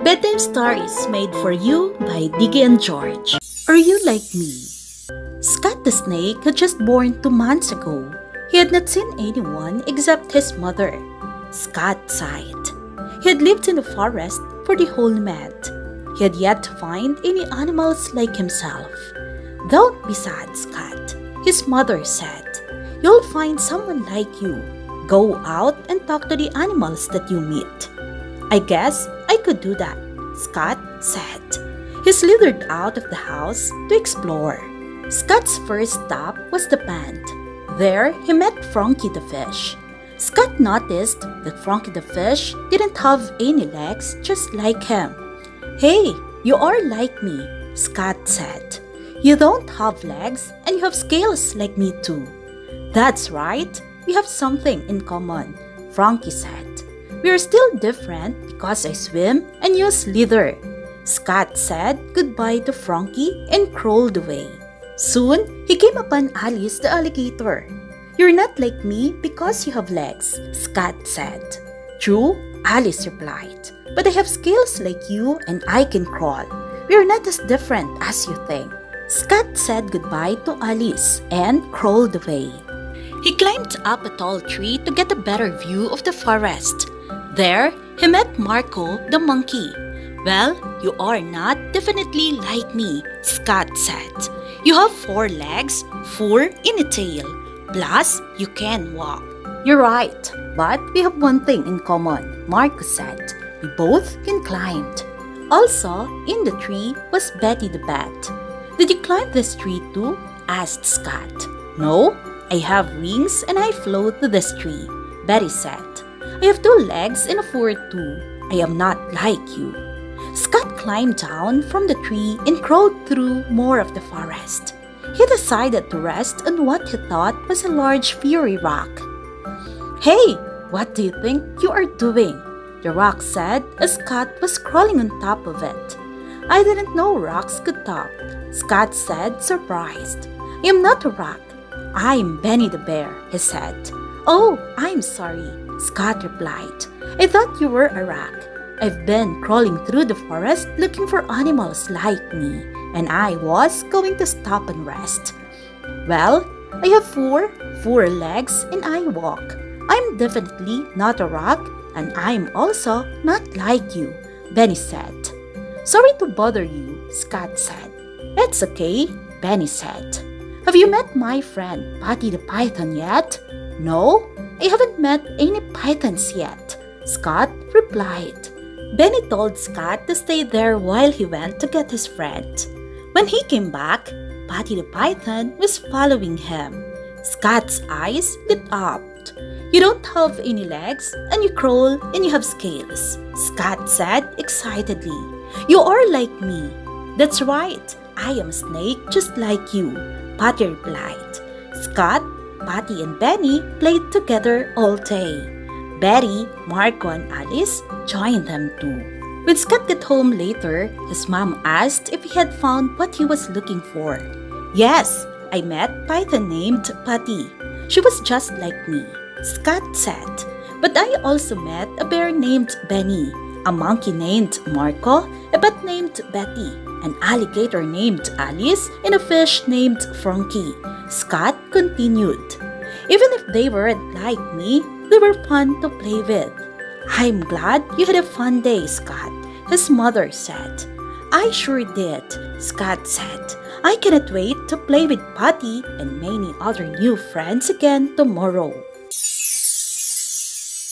Bedtime Stories made for you by Diggy and George. Are you like me? Scott the snake had just born 2 months ago. He had not seen anyone except his mother. Scott sighed. He had lived in the forest for the whole month. He had yet to find any animals like himself. Don't be sad, Scott, his mother said. You'll find someone like you. Go out and talk to the animals that you meet. I guess I could do that, Scott said. He slithered out of the house to explore. Scott's first stop was the pond. There, he met Frankie the fish. Scott noticed that Frankie the fish didn't have any legs just like him. Hey, you are like me, Scott said. You don't have legs and you have scales like me too. That's right, we have something in common, Frankie said. We are still different because I swim and you slither. Scott said goodbye to Frankie and crawled away. Soon, he came upon Alice the alligator. You're not like me because you have legs, Scott said. True, Alice replied, but I have scales like you and I can crawl. We are not as different as you think. Scott said goodbye to Alice and crawled away. He climbed up a tall tree to get a better view of the forest. There, he met Marco the monkey. Well, you are not definitely like me, Scott said. You have 4 legs, 4 in a tail, plus you can walk. You're right, but we have one thing in common, Marco said. We both can climb. Also, in the tree was Betty the bat. Did you climb this tree too? Asked Scott. No, I have wings and I float to this tree, Betty said. I have 2 legs and a 4th too. I am not like you. Scott climbed down from the tree and crawled through more of the forest. He decided to rest on what he thought was a large fiery rock. Hey, what do you think you are doing? The rock said as Scott was crawling on top of it. I didn't know rocks could talk, Scott said, surprised. I am not a rock. I'm Benny the bear, he said. Oh, I'm sorry, Scott replied. I thought you were a rock. I've been crawling through the forest looking for animals like me, and I was going to stop and rest. Well, I have 4 legs and I walk. I'm definitely not a rock, and I'm also not like you, Benny said. Sorry to bother you, Scott said. It's okay, Benny said. Have you met my friend Patty the python yet? No, I haven't met any pythons yet, Scott replied. Benny told Scott to stay there while he went to get his friend. When he came back, Patty the python was following him. Scott's eyes lit up. You don't have any legs and you crawl and you have scales, Scott said excitedly. You are like me. That's right, I am a snake just like you, Patty replied. Scott, Patty and Benny played together all day. Betty, Marco and Alice joined them too. When Scott got home later, his mom asked if he had found what he was looking for. Yes, I met a python named Patty. She was just like me, Scott said. But I also met a bear named Benny, a monkey named Marco, a bat named Betty, an alligator named Alice, and a fish named Frankie, Scott continued. Even if they weren't like me, they were fun to play with. I'm glad you had a fun day, Scott, his mother said. I sure did, Scott said. I cannot wait to play with Patty and many other new friends again tomorrow.